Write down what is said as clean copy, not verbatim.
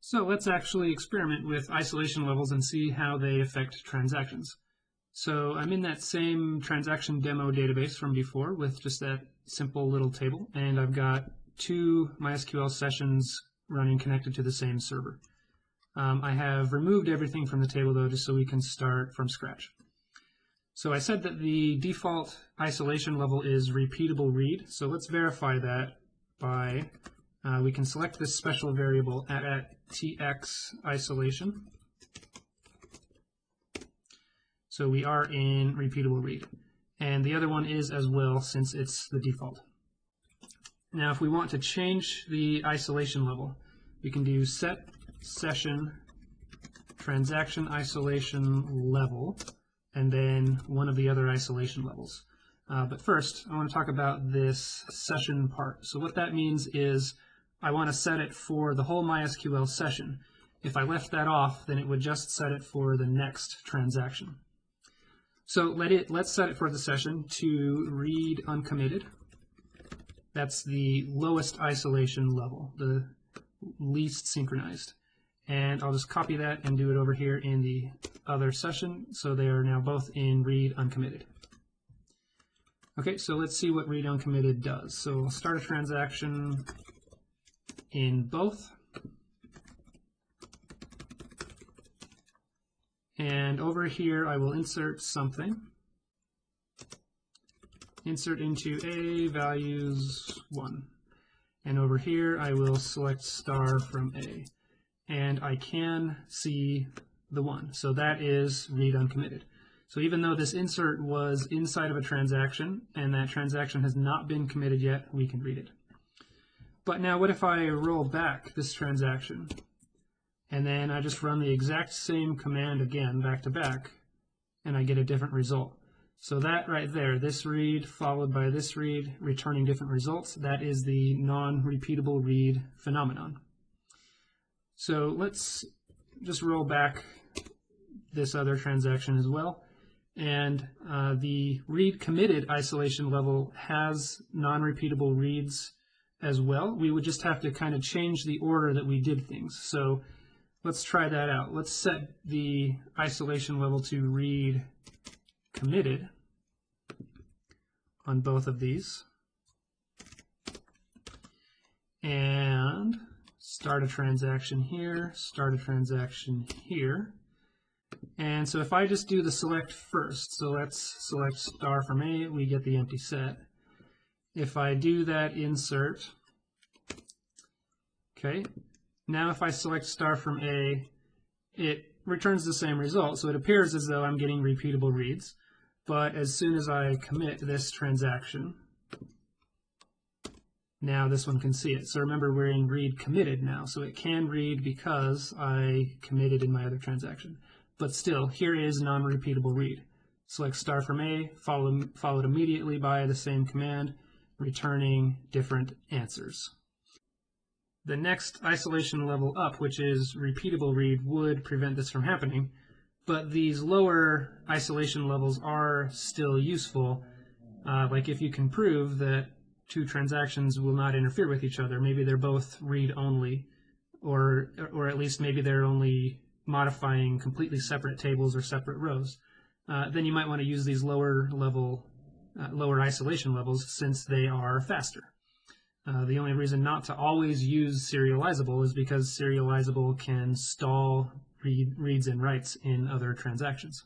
So let's actually experiment with isolation levels and see how they affect transactions. So I'm in that same transaction demo database from before with just that simple little table, and I've got two MySQL sessions running connected to the same server. I have removed everything from the table though, just so we can start from scratch. So I said that the default isolation level is repeatable read, so let's verify that by we can select this special variable at tx isolation. So we are in repeatable read. And the other one is as well, since it's the default. Now if we want to change the isolation level, we can do set session transaction isolation level and then one of the other isolation levels. But first, I want to talk about this session part. So what that means is I want to set it for the whole MySQL session. If I left that off, then it would just set it for the next transaction. So let's set it for the session to read uncommitted. That's the lowest isolation level, the least synchronized. And I'll just copy that and do it over here in the other session, so they are now both in read uncommitted. Okay, so let's see what read uncommitted does. So I'll start a transaction in both. And over here I will insert something. Insert into A values 1. And over here I will select star from A. And I can see the 1. So that is read uncommitted. So even though this insert was inside of a transaction and that transaction has not been committed yet, we can read it. But now what if I roll back this transaction and then I just run the exact same command again back to back and I get a different result? So that right there, this read followed by this read returning different results, that is the non-repeatable read phenomenon. So let's just roll back this other transaction as well. And the read committed isolation level has non-repeatable reads as well. We would just have to kind of change the order that we did things. So let's try that out. Let's set the isolation level to read committed on both of these. And start a transaction here, start a transaction here. And so if I just do the select first, so let's select star from A, we get the empty set. If I do that insert, okay, now if I select star from A, it returns the same result. So it appears as though I'm getting repeatable reads. But as soon as I commit this transaction, now this one can see it. So remember, we're in read committed now, so it can read because I committed in my other transaction. But still, here is non-repeatable read. Select star from A, followed immediately by the same command, returning different answers. The next isolation level up, which is repeatable read, would prevent this from happening. But these lower isolation levels are still useful. Like if you can prove that two transactions will not interfere with each other, maybe they're both read-only, or at least maybe they're only modifying completely separate tables or separate rows, then you might want to use these lower isolation levels since they are faster. The only reason not to always use serializable is because serializable can stall reads and writes in other transactions.